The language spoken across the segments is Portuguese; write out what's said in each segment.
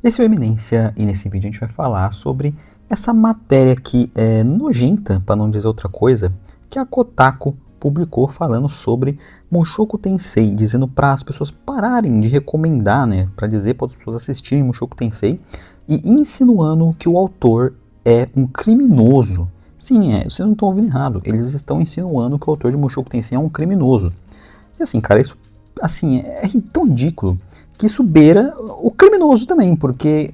Esse é o Eminência e nesse vídeo a gente vai falar sobre essa matéria que é nojenta, para não dizer outra coisa, que a Kotaku publicou falando sobre Mushoku Tensei, dizendo para as pessoas pararem de recomendar, né, para dizer para as pessoas assistirem Mushoku Tensei e insinuando que o autor é um criminoso. Sim, vocês não estão ouvindo errado, eles estão insinuando que o autor de Mushoku Tensei é um criminoso. E assim, cara, isso assim, é tão ridículo que isso beira o criminoso também, porque,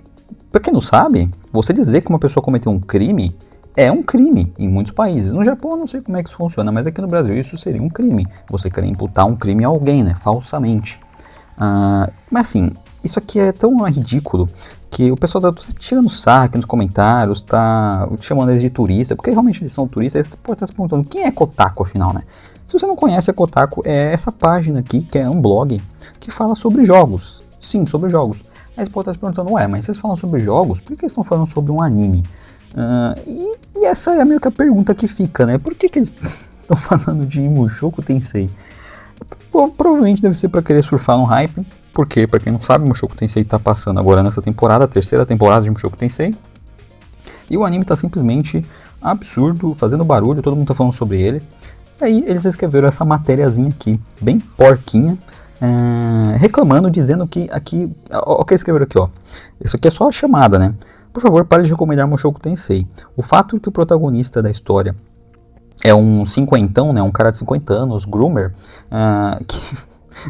pra quem não sabe, você dizer que uma pessoa cometeu um crime é um crime em muitos países. No Japão eu não sei como é que isso funciona, mas aqui no Brasil isso seria um crime. Você querer imputar um crime a alguém, né, falsamente. Mas assim, isso aqui é tão ridículo que o pessoal tá tirando sarro nos comentários, tá chamando eles de turista, porque realmente eles são turistas, eles podem estar se perguntando quem é Kotaku afinal, né? Se você não conhece a Kotaku, é essa página aqui, que é um blog, que fala sobre jogos. Sim, sobre jogos. Aí você pode estar se perguntando, ué, mas vocês falam sobre jogos, por que eles estão falando sobre um anime? E essa é meio que a pergunta que fica, né? Por que eles estão falando de Mushoku Tensei? Provavelmente deve ser para querer surfar no hype, porque, para quem não sabe, Mushoku Tensei está passando agora nessa temporada, a terceira temporada de Mushoku Tensei. E o anime está simplesmente absurdo, fazendo barulho, todo mundo está falando sobre ele. Aí eles escreveram essa matériazinha aqui, bem porquinha, reclamando, dizendo que aqui... O que escreveram aqui, ó. Isso aqui é só a chamada, né? Por favor, pare de recomendar Mushoku Tensei. O fato de que o protagonista da história é um cinquentão, né? Um cara de 50 anos, groomer, que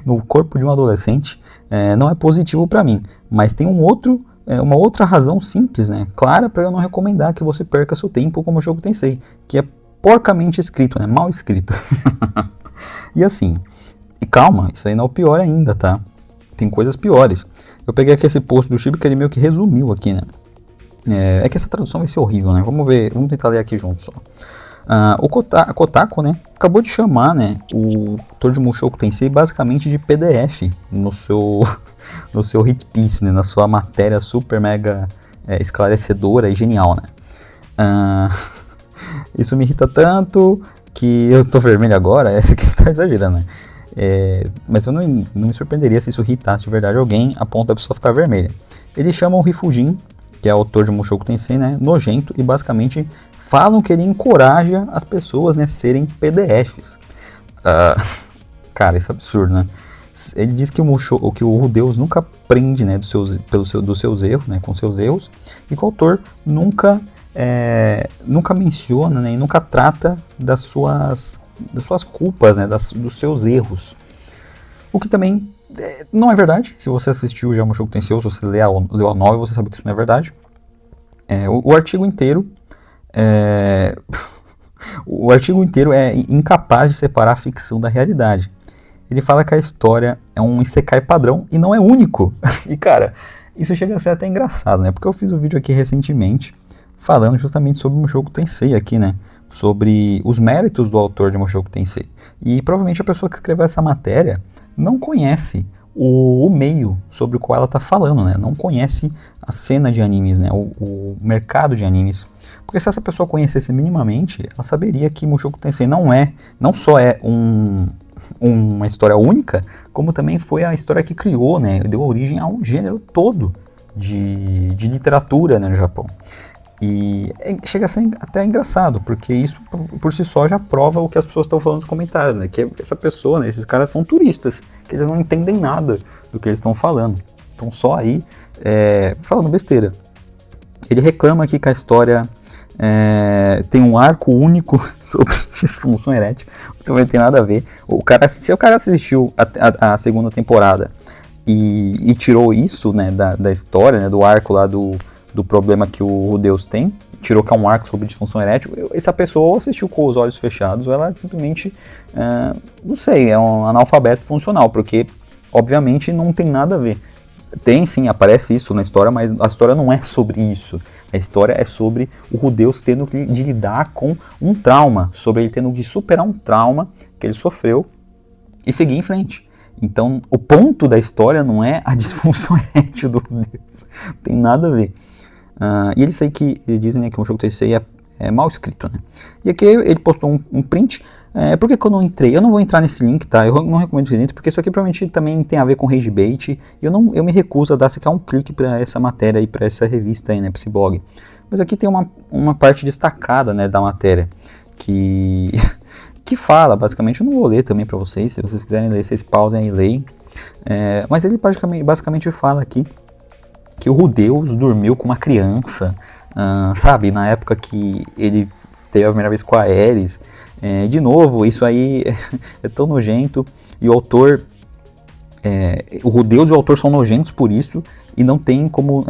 no corpo de um adolescente, não é positivo para mim. Mas tem uma outra razão simples, né? Clara, para eu não recomendar que você perca seu tempo com Mushoku Tensei, que é porcamente escrito, né? Mal escrito. E assim, e calma, isso aí não é o pior ainda, tá? Tem coisas piores. Eu peguei aqui esse post do Chibi que ele meio que resumiu aqui, né? É que essa tradução vai ser horrível, né? Vamos ver, vamos tentar ler aqui junto só. A Kotaku, né, acabou de chamar, né, o autor de Mushoku Tensei basicamente de PDF no seu hit piece, né, na sua matéria super mega esclarecedora e genial, né? Isso me irrita tanto que eu tô vermelho agora, essa que tá exagerando, né? Mas eu não me surpreenderia se isso irritasse de verdade alguém a ponto da pessoa ficar vermelha. Eles chamam o Rifujin, que é autor de Mushoku Tensei, né, nojento, e basicamente falam que ele encoraja as pessoas, né, serem PDFs. Cara, isso é absurdo, né? Ele diz que o Deus nunca aprende, né, dos seus erros, né, com seus erros, e que o autor nunca menciona, né, e nunca trata das suas culpas, né, dos seus erros. O que também não é verdade. Se você assistiu já Mushoku Tensei, ou se você leu a novel, você sabe que isso não é verdade. O artigo inteiro o artigo inteiro é incapaz de separar a ficção da realidade. Ele fala que a história é um isekai padrão e não é único. E cara, isso chega a ser até engraçado, né? Porque eu fiz um vídeo aqui recentemente falando justamente sobre Mushoku Tensei aqui, né? Sobre os méritos do autor de Mushoku Tensei. E provavelmente a pessoa que escreveu essa matéria não conhece o meio sobre o qual ela está falando, né? Não conhece a cena de animes, né? O mercado de animes. Porque se essa pessoa conhecesse minimamente, ela saberia que Mushoku Tensei não só é uma história única, como também foi a história que criou, né? Deu origem a um gênero todo de literatura, né, no Japão. E chega a ser até engraçado, porque isso por si só já prova o que as pessoas estão falando nos comentários, né? Que essa pessoa, né, esses caras são turistas, que eles não entendem nada do que eles estão falando. Estão só aí falando besteira. Ele reclama aqui que a história tem um arco único sobre disfunção erétil, então não tem nada a ver. Se o cara assistiu a segunda temporada e tirou isso, né, da história, né, do arco lá do problema que o Deus tem, tirou que é um arco sobre disfunção erétil, essa pessoa assistiu com os olhos fechados, ou ela simplesmente, não sei, é um analfabeto funcional, porque obviamente não tem nada a ver. Tem sim, aparece isso na história, mas a história não é sobre isso. A história é sobre o Deus tendo de lidar com um trauma, sobre ele tendo de superar um trauma que ele sofreu e seguir em frente. Então, o ponto da história não é a disfunção erétil do Deus, não tem nada a ver. E eles dizem, né, que o Mushoku Tensei mal escrito, né? E aqui ele postou um print. Por que eu não entrei? Eu não vou entrar nesse link, tá? Eu não recomendo esse link, porque isso aqui provavelmente também tem a ver com rage bait. Eu me recuso a dar sequer um clique para essa matéria aí, para essa revista aí, né? Para esse blog. Mas aqui tem uma parte destacada, né, da matéria que fala, basicamente, eu não vou ler também para vocês. Se vocês quiserem ler, vocês pausem aí e leem. Mas ele basicamente fala aqui que o Rudeus dormiu com uma criança, sabe? Na época que ele teve a primeira vez com a Ares. De novo, isso aí é tão nojento, e o autor, o Rudeus e o autor são nojentos por isso, e não tem como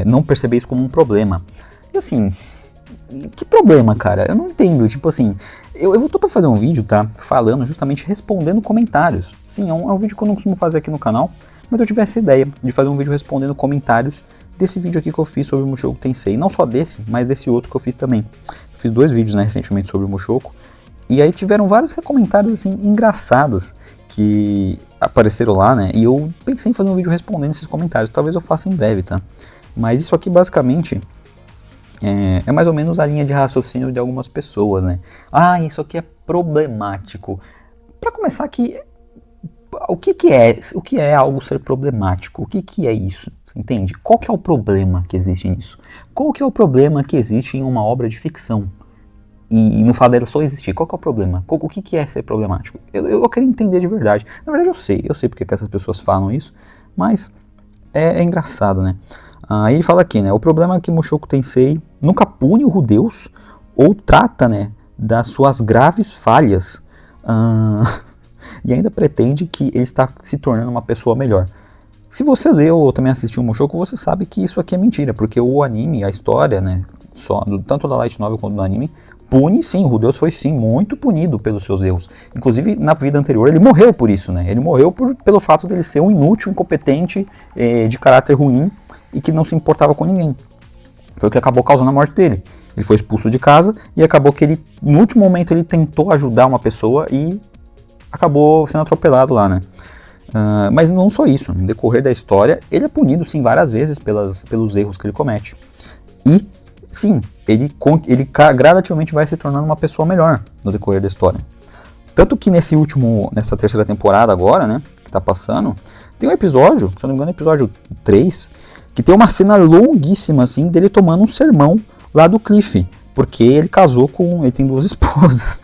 não perceber isso como um problema. E assim, que problema, cara? Eu não entendo, tipo assim, eu tô pra fazer um vídeo, tá, falando, justamente respondendo comentários. Sim, é um vídeo que eu não costumo fazer aqui no canal, mas eu tive essa ideia de fazer um vídeo respondendo comentários desse vídeo aqui que eu fiz sobre o Mushoku Tensei. Não só desse, mas desse outro que eu fiz também. Eu fiz 2 vídeos, né, recentemente sobre o Mushoku. E aí tiveram vários comentários, assim, engraçados que apareceram lá, né? E eu pensei em fazer um vídeo respondendo esses comentários. Talvez eu faça em breve, tá? Mas isso aqui, basicamente, é mais ou menos a linha de raciocínio de algumas pessoas, né? Isso aqui é problemático. Para começar aqui, o que é algo ser problemático? O que é isso? Você entende? Qual que é o problema que existe nisso? Qual que é o problema que existe em uma obra de ficção? E no fato dela só existir, qual que é o problema? O que é ser problemático? Eu quero entender de verdade. Na verdade eu sei porque que essas pessoas falam isso, mas é engraçado, né? Aí ele fala aqui, né? O problema é que Mushoku Tensei nunca pune o Rudeus ou trata, né, das suas graves falhas e ainda pretende que ele está se tornando uma pessoa melhor. Se você leu ou também assistiu o Mushoku, você sabe que isso aqui é mentira, porque o anime, a história, né, tanto da Light Novel quanto do anime, pune sim, o Rudeus foi sim muito punido pelos seus erros. Inclusive, na vida anterior, ele morreu por isso, né? Ele morreu pelo fato de ele ser um inútil, incompetente, de caráter ruim e que não se importava com ninguém. Foi o que acabou causando a morte dele. Ele foi expulso de casa e acabou que ele, no último momento, ele tentou ajudar uma pessoa e acabou sendo atropelado lá, né? Mas não só isso, no decorrer da história, ele é punido sim várias vezes pelos erros que ele comete. E sim, ele gradativamente vai se tornando uma pessoa melhor no decorrer da história. Tanto que nessa terceira temporada agora, né, que tá passando, tem um episódio, se eu não me engano, episódio 3, que tem uma cena longuíssima, assim, dele tomando um sermão lá do Cliff, porque ele ele tem 2 esposas,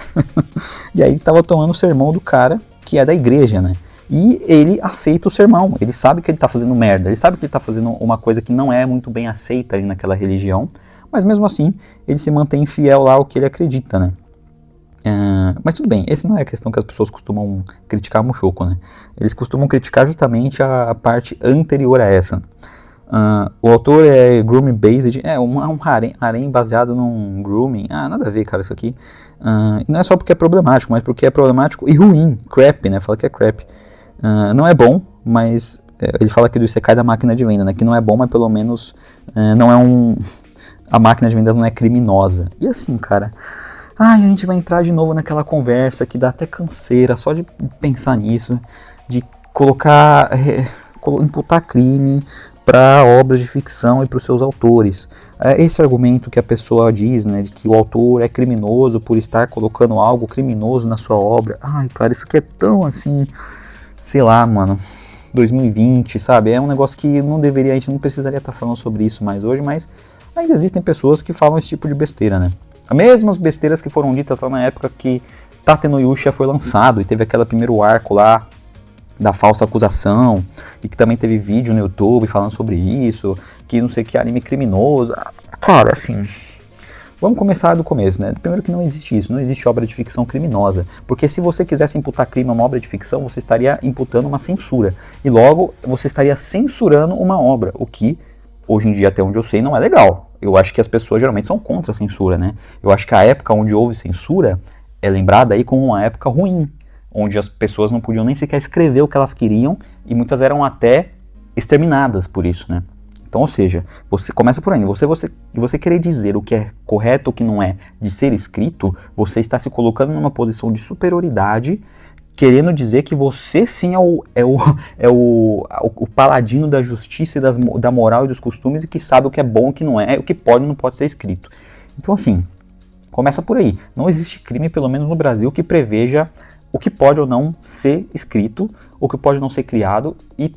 e aí ele tava tomando o sermão do cara que é da igreja, né, e ele aceita o sermão, ele sabe que ele tá fazendo merda, ele sabe que ele tá fazendo uma coisa que não é muito bem aceita ali naquela religião, mas mesmo assim, ele se mantém fiel lá ao que ele acredita, né? Mas tudo bem, essa não é a questão que as pessoas costumam criticar a Mushoku, né? Eles costumam criticar justamente a parte anterior a essa. O autor é grooming based, um harem baseado num grooming. Nada a ver, cara, isso aqui. E não é só porque é problemático, mas porque é problemático e ruim, crap, né? Fala que é crap. Não é bom, mas ele fala aqui do Isekai da máquina de venda, né? Que não é bom, mas pelo menos não é a máquina de vendas não é criminosa. E assim, cara, a gente vai entrar de novo naquela conversa que dá até canseira só de pensar nisso, de imputar crime para obras de ficção e para os seus autores. Esse argumento que a pessoa diz, né, de que o autor é criminoso por estar colocando algo criminoso na sua obra. Cara, isso aqui é tão assim, sei lá, mano, 2020, sabe? É um negócio que a gente não precisaria estar falando sobre isso mais hoje, mas ainda existem pessoas que falam esse tipo de besteira, né? As mesmas besteiras que foram ditas lá na época que Tate no Yusha foi lançado e teve aquele primeiro arco lá da falsa acusação, e que também teve vídeo no YouTube falando sobre isso, que não sei que anime criminoso. Cara, assim, vamos começar do começo, né? Primeiro que não existe isso, não existe obra de ficção criminosa, porque se você quisesse imputar crime a uma obra de ficção, você estaria imputando uma censura, e logo você estaria censurando uma obra, o que hoje em dia, até onde eu sei, não é legal. Eu acho que as pessoas geralmente são contra a censura, né? Eu acho que a época onde houve censura é lembrada aí como uma época ruim, onde as pessoas não podiam nem sequer escrever o que elas queriam e muitas eram até exterminadas por isso, né? Então, ou seja, você começa por aí, você querer dizer o que é correto ou o que não é de ser escrito, você está se colocando numa posição de superioridade, querendo dizer que você sim é o paladino da justiça e da moral e dos costumes e que sabe o que é bom e o que não é, o que pode e não pode ser escrito. Então, assim, Começa por aí. Não existe crime, pelo menos no Brasil, que preveja o que pode ou não ser escrito, o que pode não ser criado e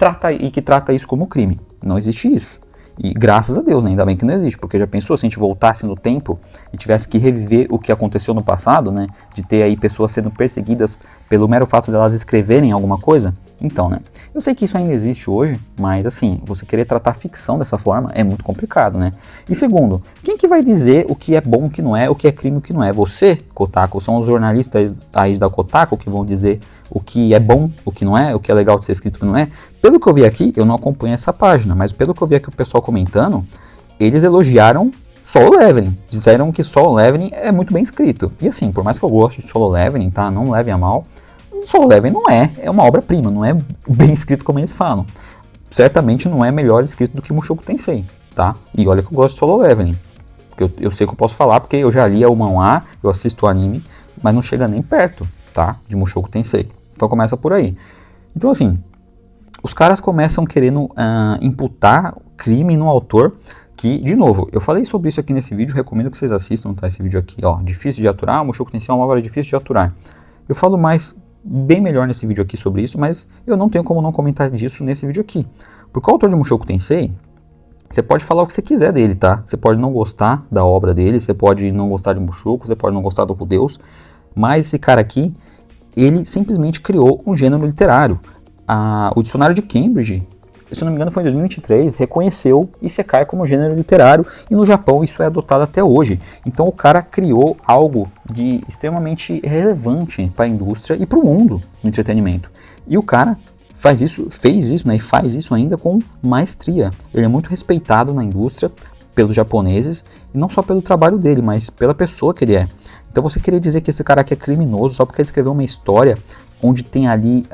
que trata isso como crime. Não existe isso. E graças a Deus, né? Ainda bem que não existe, porque já pensou se a gente voltasse no tempo e tivesse que reviver o que aconteceu no passado, né? De ter aí pessoas sendo perseguidas pelo mero fato de elas escreverem alguma coisa? Então, né? Eu sei que isso ainda existe hoje, mas assim, você querer tratar ficção dessa forma é muito complicado, né? E segundo, quem que vai dizer o que é bom, o que não é, o que é crime, o que não é? Você, Kotaku, são os jornalistas aí da Kotaku que vão dizer o que é bom, o que não é, o que é legal de ser escrito, o que não é. Pelo que eu vi aqui, eu não acompanho essa página, mas pelo que eu vi aqui o pessoal comentando, eles elogiaram Solo Leveling. Disseram que Solo Leveling é muito bem escrito. E assim, por mais que eu goste de Solo Leveling, tá? Não leve a mal. Solo Leveling não é uma obra-prima, não é bem escrito como eles falam. Certamente não é melhor escrito do que Mushoku Tensei, tá? E olha que eu gosto de Solo Leveling. Eu sei que eu posso falar porque eu já li o manhwa, eu assisto o anime, mas não chega nem perto, tá? De Mushoku Tensei. Então começa por aí. Então assim, os caras começam querendo imputar crime no autor, que, de novo, eu falei sobre isso aqui nesse vídeo, recomendo que vocês assistam, tá? Esse vídeo aqui, ó, difícil de aturar, Mushoku Tensei é uma obra difícil de aturar. Eu falo bem melhor nesse vídeo aqui sobre isso, mas eu não tenho como não comentar disso nesse vídeo aqui. Porque o autor de Mushoku Tensei, você pode falar o que você quiser dele, tá? Você pode não gostar da obra dele, você pode não gostar de Mushoku, você pode não gostar do Rudeus, mas esse cara aqui, ele simplesmente criou um gênero literário. O dicionário de Cambridge, se não me engano foi em 2023, reconheceu Isekai como gênero literário, e no Japão isso é adotado até hoje. Então o cara criou algo de extremamente relevante para a indústria e para o mundo do entretenimento. E o cara fez isso, né, e faz isso ainda com maestria. Ele é muito respeitado na indústria pelos japoneses, e não só pelo trabalho dele, mas pela pessoa que ele é. Então você querer dizer que esse cara aqui é criminoso só porque ele escreveu uma história onde tem ali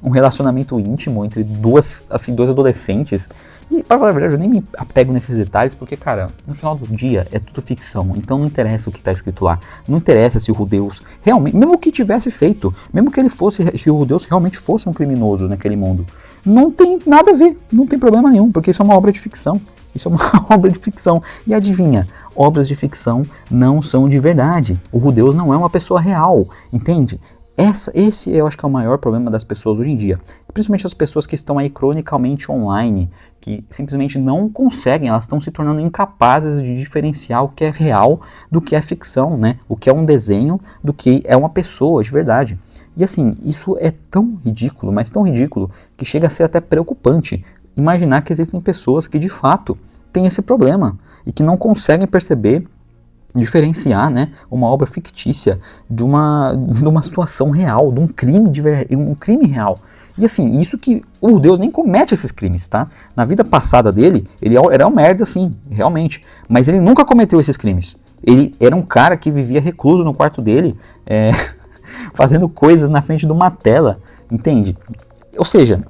um relacionamento íntimo entre dois adolescentes. E, para falar a verdade, eu nem me apego nesses detalhes, porque, cara, no final do dia é tudo ficção. Então não interessa o que está escrito lá. Não interessa se o Rudeus realmente, mesmo que tivesse feito, mesmo que se o Rudeus realmente fosse um criminoso naquele mundo, não tem nada a ver, não tem problema nenhum, porque isso é uma obra de ficção. Isso é uma obra de ficção. E adivinha, obras de ficção não são de verdade. O Rudeus não é uma pessoa real, entende? Esse eu acho que é o maior problema das pessoas hoje em dia, principalmente as pessoas que estão aí cronicamente online, que simplesmente não conseguem, elas estão se tornando incapazes de diferenciar o que é real do que é ficção, né? O que é um desenho do que é uma pessoa de verdade. E assim, isso é tão ridículo, mas tão ridículo, que chega a ser até preocupante imaginar que existem pessoas que de fato têm esse problema e que não conseguem perceber, diferenciar, né, uma obra fictícia de uma situação real, de um crime real. E assim, isso que o Deus nem comete esses crimes, tá? Na vida passada dele, ele era um merda, sim, realmente. Mas ele nunca cometeu esses crimes. Ele era um cara que vivia recluso no quarto dele, fazendo coisas na frente de uma tela, entende? Ou seja,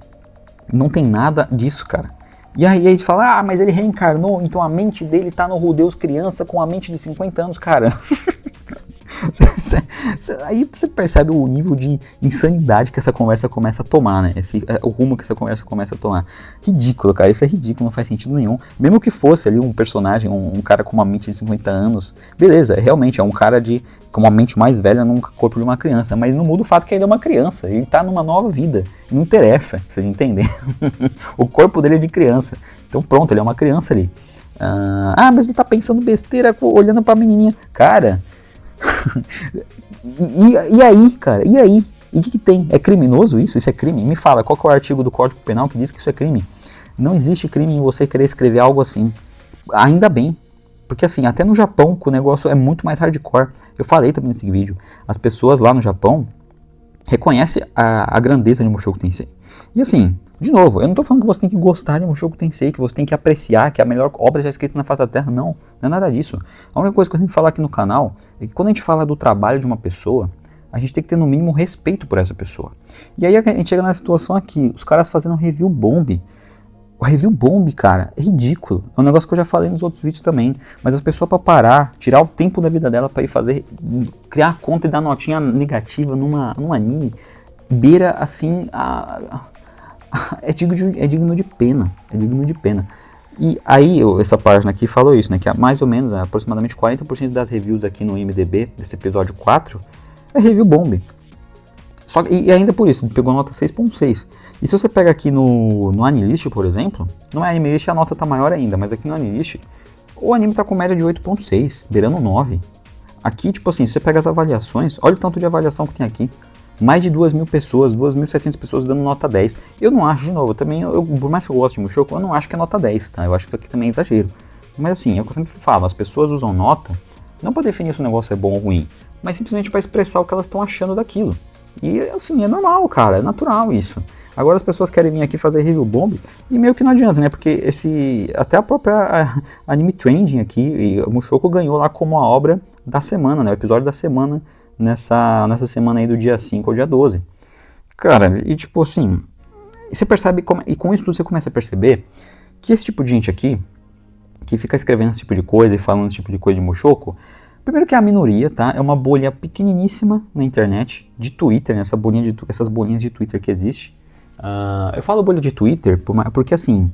não tem nada disso, cara. E aí a gente fala, mas ele reencarnou, então a mente dele tá no Rudeus criança com a mente de 50 anos, cara. Aí você percebe o nível de insanidade que essa conversa começa a tomar, né? O rumo que essa conversa começa a tomar. Ridículo, cara, isso é ridículo, não faz sentido nenhum. Mesmo que fosse ali um personagem, um cara com uma mente de 50 anos, beleza, realmente é um cara com uma mente mais velha num corpo de uma criança, mas não muda o fato que ele é uma criança, ele tá numa nova vida, não interessa, vocês entendem? O corpo dele é de criança, então pronto, ele é uma criança ali. Mas ele tá pensando besteira, olhando pra menininha, cara. E aí, cara? E aí? E o que tem? É criminoso isso? Isso é crime? Me fala, qual que é o artigo do Código Penal que diz que isso é crime? Não existe crime em você querer escrever algo assim. Ainda bem. Porque assim, até no Japão, que o negócio é muito mais hardcore. Eu falei também nesse vídeo. As pessoas lá no Japão reconhecem a grandeza de Mushoku Tensei. E assim, de novo, eu não tô falando que você tem que gostar de Mushoku Tensei, que você tem que apreciar, que é a melhor obra já escrita na face da Terra. Não é nada disso. A única coisa que eu tenho que falar aqui no canal é que quando a gente fala do trabalho de uma pessoa, a gente tem que ter no mínimo respeito por essa pessoa. E aí a gente chega na situação aqui, os caras fazendo review bomb. O review bomb, cara, é ridículo. É um negócio que eu já falei nos outros vídeos também. Mas as pessoas pra parar, tirar o tempo da vida dela pra ir criar a conta e dar notinha negativa num anime, beira assim é digno de pena. É digno de pena. E aí, essa página aqui falou isso, né? Que mais ou menos, aproximadamente 40% das reviews aqui no IMDb, desse episódio 4, é review bomb. E ainda por isso, pegou nota 6.6. E se você pega aqui no Anilist, por exemplo, no Anilist a nota tá maior ainda, mas aqui no Anilist, o anime tá com média de 8.6, beirando 9. Aqui, tipo assim, se você pega as avaliações, olha o tanto de avaliação que tem aqui. Mais de 2.000 pessoas, 2.700 pessoas dando nota 10. Eu não acho, de novo, por mais que eu goste de Mushoku, eu não acho que é nota 10, tá? Eu acho que isso aqui também é exagero. Mas assim, é o que eu sempre falo, as pessoas usam nota, não para definir se o negócio é bom ou ruim, mas simplesmente para expressar o que elas estão achando daquilo. E assim, é normal, cara, é natural isso. Agora as pessoas querem vir aqui fazer review bomb e meio que não adianta, né? Porque até a própria Anime Trending aqui, e o Mushoku ganhou lá como a obra da semana, né? O episódio da semana nessa semana aí do dia 5 ao dia 12. Cara, e tipo assim, você percebe, e com isso tudo você começa a perceber que esse tipo de gente aqui, que fica escrevendo esse tipo de coisa e falando esse tipo de coisa de Mushoku, primeiro que é a minoria, tá? É uma bolha pequeniníssima na internet, de Twitter, né? Essas bolinhas de Twitter que existe. Eu falo bolha de Twitter porque assim,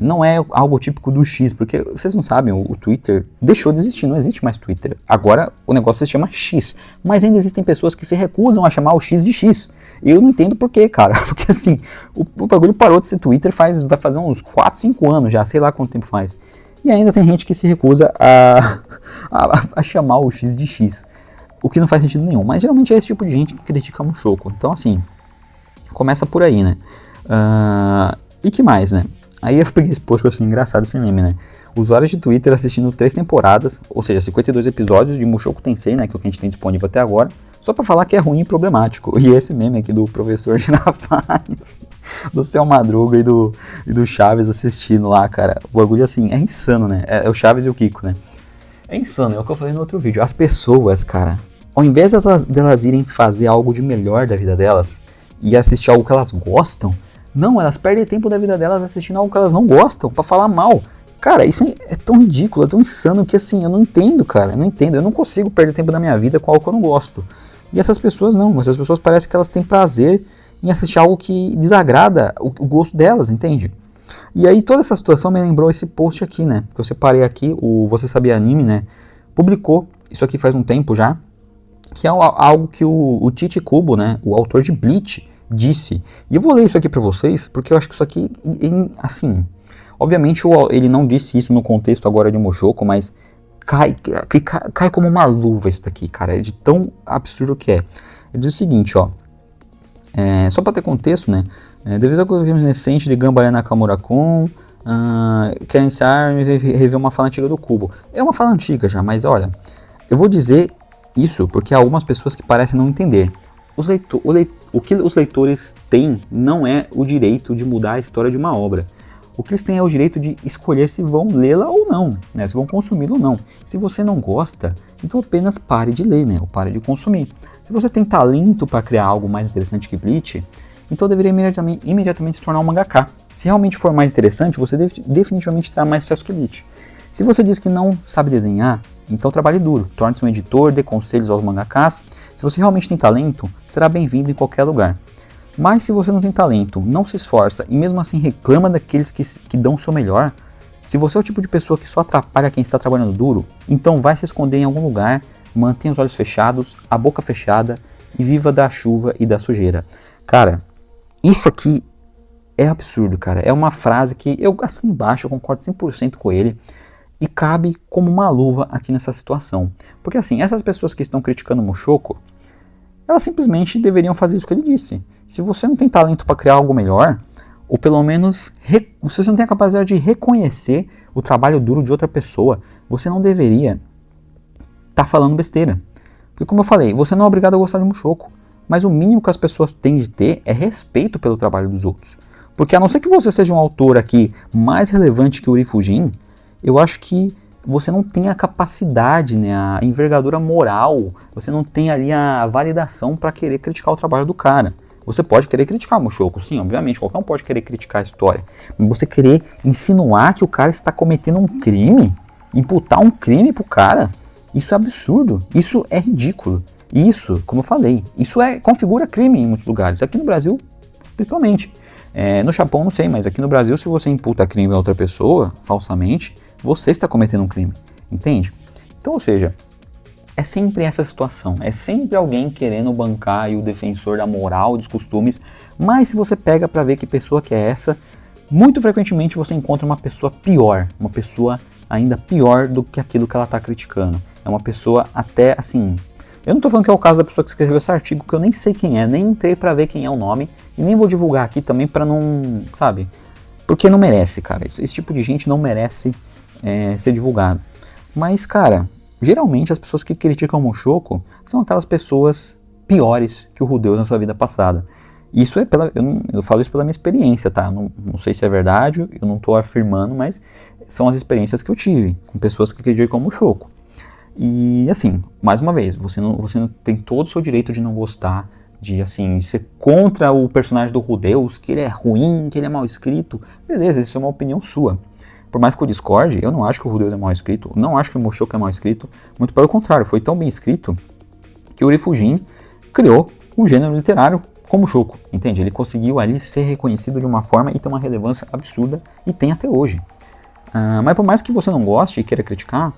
não é algo típico do X, porque vocês não sabem, o Twitter deixou de existir, não existe mais Twitter. Agora o negócio se chama X, mas ainda existem pessoas que se recusam a chamar o X de X. Eu não entendo por quê, cara, porque assim, o bagulho parou de ser Twitter vai fazer uns 4, 5 anos já, sei lá quanto tempo faz. E ainda tem gente que se recusa a chamar o X de X, o que não faz sentido nenhum, mas geralmente é esse tipo de gente que critica Mushoku. Então assim, começa por aí, né? E que mais, né? Aí eu peguei esse post que eu achei engraçado esse meme, né? Usuários de Twitter assistindo 3 temporadas, ou seja, 52 episódios de Mushoku Tensei, né? Que é o que a gente tem disponível até agora, só pra falar que é ruim e problemático. E esse meme aqui do professor Girafales, do Seu Madruga e do Chaves assistindo lá, cara. O bagulho assim, é insano, né? É o Chaves e o Kiko, né? É insano, é o que eu falei no outro vídeo. As pessoas, cara, ao invés delas irem fazer algo de melhor da vida delas e assistir algo que elas gostam, não, elas perdem tempo da vida delas assistindo algo que elas não gostam, pra falar mal. Cara, isso é tão ridículo, é tão insano que assim, eu não entendo, cara, eu não consigo perder tempo da minha vida com algo que eu não gosto. E essas pessoas não, essas pessoas parecem que elas têm prazer em assistir algo que desagrada o gosto delas, entende? E aí toda essa situação me lembrou esse post aqui, né, que eu separei aqui, o Você Sabia Anime, né, publicou, isso aqui faz um tempo já, que é algo que o Tite Kubo, né, o autor de Bleach, disse. E eu vou ler isso aqui pra vocês, porque eu acho que isso aqui, assim, obviamente ele não disse isso no contexto agora de Mushoku, mas cai como uma luva isso daqui, cara, é de tão absurdo que é. Ele diz o seguinte, ó, só pra ter contexto, né, devido ao que recente de Gambare Nakamura-kun, quer iniciar e rever uma fala antiga do Kubo. É uma fala antiga já, mas olha, eu vou dizer isso porque há algumas pessoas que parecem não entender. O que os leitores têm não é o direito de mudar a história de uma obra. O que eles têm é o direito de escolher se vão lê-la ou não, né? Se vão consumi-la ou não. Se você não gosta, então apenas pare de ler, né? Ou pare de consumir. Se você tem talento para criar algo mais interessante que Bleach, então deveria imediatamente se tornar um mangaka. Se realmente for mais interessante, você definitivamente terá mais sucesso que Bleach. Se você diz que não sabe desenhar, então trabalhe duro, torne-se um editor, dê conselhos aos mangakas. Se você realmente tem talento, será bem-vindo em qualquer lugar. Mas se você não tem talento, não se esforça e mesmo assim reclama daqueles que dão o seu melhor, se você é o tipo de pessoa que só atrapalha quem está trabalhando duro, então vai se esconder em algum lugar, mantenha os olhos fechados, a boca fechada e viva da chuva e da sujeira. Cara, isso aqui é absurdo, cara. É uma frase que eu assino embaixo, eu concordo 100% com ele. E cabe como uma luva aqui nessa situação. Porque assim, essas pessoas que estão criticando o Mushoku, elas simplesmente deveriam fazer isso que ele disse. Se você não tem talento para criar algo melhor, ou pelo menos você não tem a capacidade de reconhecer o trabalho duro de outra pessoa, você não deveria estar falando besteira. Porque como eu falei, você não é obrigado a gostar de Mushoku, mas o mínimo que as pessoas têm de ter é respeito pelo trabalho dos outros. Porque a não ser que você seja um autor aqui mais relevante que o Uri Fujin, eu acho que você não tem a capacidade, né, a envergadura moral, você não tem ali a validação para querer criticar o trabalho do cara. Você pode querer criticar o Mushoku, sim, obviamente, qualquer um pode querer criticar a história. Mas você querer insinuar que o cara está cometendo um crime, imputar um crime pro cara, isso é absurdo, isso é ridículo. Isso, como eu falei, isso configura crime em muitos lugares, aqui no Brasil, principalmente. No Japão, não sei, mas aqui no Brasil, se você imputa crime a outra pessoa, falsamente, você está cometendo um crime, entende? Então, ou seja, é sempre essa situação, é sempre alguém querendo bancar aí o defensor da moral, dos costumes, mas se você pega pra ver que pessoa que é essa, muito frequentemente você encontra uma pessoa pior, uma pessoa ainda pior do que aquilo que ela tá criticando. É uma pessoa até assim... Eu não tô falando que é o caso da pessoa que escreveu esse artigo, que eu nem sei quem é, nem entrei pra ver quem é o nome, e nem vou divulgar aqui também pra não, sabe? Porque não merece, cara. Esse tipo de gente não merece ser divulgado. Mas, cara, geralmente as pessoas que criticam o Mushoku são aquelas pessoas piores que o Rudeus na sua vida passada. Isso é eu falo isso pela minha experiência, tá? Não sei se é verdade, eu não tô afirmando, mas são as experiências que eu tive com pessoas que criticam o Mushoku. E assim, mais uma vez, você não tem todo o seu direito de não gostar, de assim, ser contra o personagem do Rudeus, que ele é ruim, que ele é mal escrito. Beleza, isso é uma opinião sua. Por mais que eu discorde, eu não acho que o Rudeus é mal escrito, não acho que o Mushoku é mal escrito, muito pelo contrário, foi tão bem escrito que o Urifujin criou um gênero literário como Mushoku, entende? Ele conseguiu ali ser reconhecido de uma forma e ter uma relevância absurda, e tem até hoje. Mas por mais que você não goste e queira criticar,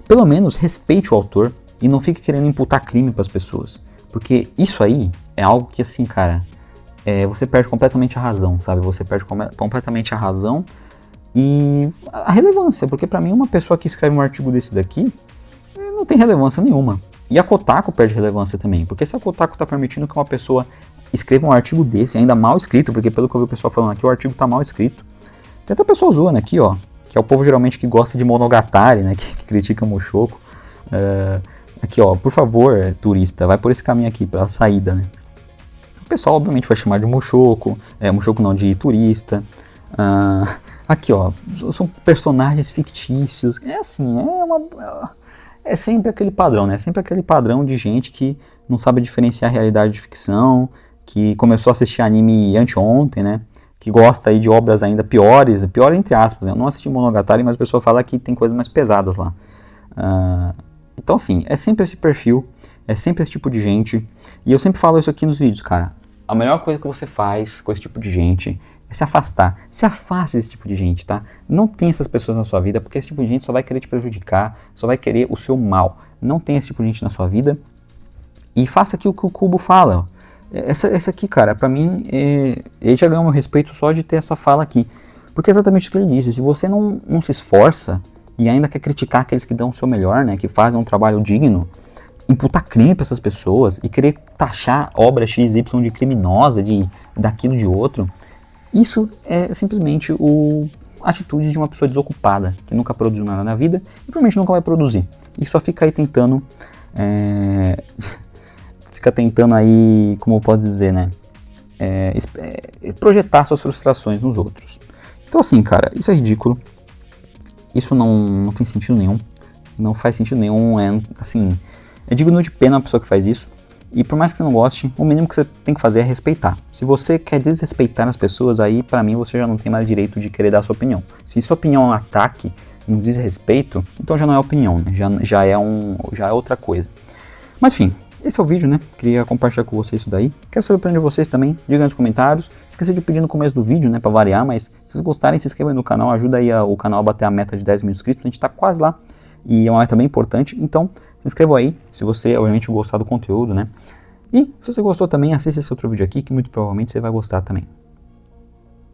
pelo menos respeite o autor e não fique querendo imputar crime para as pessoas. Porque isso aí é algo que, assim, cara, você perde completamente a razão, sabe? Você perde completamente a razão e a relevância. Porque pra mim, uma pessoa que escreve um artigo desse daqui não tem relevância nenhuma. E a Kotaku perde relevância também. Porque se a Kotaku tá permitindo que uma pessoa escreva um artigo desse, ainda mal escrito, porque pelo que eu vi o pessoal falando aqui, o artigo tá mal escrito. Tem até pessoa zoando aqui, ó, que é o povo geralmente que gosta de Monogatari, né, que critica o Mushoku. Aqui, ó, por favor, turista, vai por esse caminho aqui, pela saída, né. O pessoal, obviamente, vai chamar de Mushoku, Mushoku não, de turista. Aqui, ó, são personagens fictícios. É assim, é sempre aquele padrão, né, sempre aquele padrão de gente que não sabe diferenciar realidade de ficção, que começou a assistir anime anteontem, né, que gosta aí de obras ainda piores, pior entre aspas, né? Eu não assisti Monogatari, mas a pessoa fala que tem coisas mais pesadas lá. Então assim, é sempre esse perfil, é sempre esse tipo de gente, e eu sempre falo isso aqui nos vídeos, cara. A melhor coisa que você faz com esse tipo de gente é se afastar. Se afaste desse tipo de gente, tá? Não tem essas pessoas na sua vida, porque esse tipo de gente só vai querer te prejudicar, só vai querer o seu mal. Não tem esse tipo de gente na sua vida, e faça aqui o que o Kubo fala, ó. Essa aqui, cara, pra mim, ele já ganhou meu respeito só de ter essa fala aqui. Porque é exatamente o que ele disse. Se você não se esforça e ainda quer criticar aqueles que dão o seu melhor, né, que fazem um trabalho digno, imputar crime pra essas pessoas e querer taxar obra XY de criminosa, daquilo de outro, isso é simplesmente a atitude de uma pessoa desocupada, que nunca produziu nada na vida e provavelmente nunca vai produzir. E só fica aí tentando... fica tentando aí, como eu posso dizer, né, projetar suas frustrações nos outros. Então assim, cara, isso é ridículo, isso não tem sentido nenhum, não faz sentido nenhum, assim, é digno de pena a pessoa que faz isso, e por mais que você não goste, o mínimo que você tem que fazer é respeitar. Se você quer desrespeitar as pessoas, aí pra mim você já não tem mais direito de querer dar sua opinião. Se sua opinião é um ataque, um desrespeito, então já não é opinião, né, já é outra coisa. Mas enfim, esse é o vídeo, né? Queria compartilhar com vocês isso daí. Quero saber a opinião de vocês também. Diga nos comentários. Esqueci de pedir no começo do vídeo, né? Pra variar, mas se vocês gostarem, se inscrevam aí no canal. Ajuda aí o canal a bater a meta de 10 mil inscritos. A gente tá quase lá. E é uma meta bem importante. Então, se inscreva aí. Se você, obviamente, gostar do conteúdo, né? E se você gostou também, assista esse outro vídeo aqui, que muito provavelmente você vai gostar também.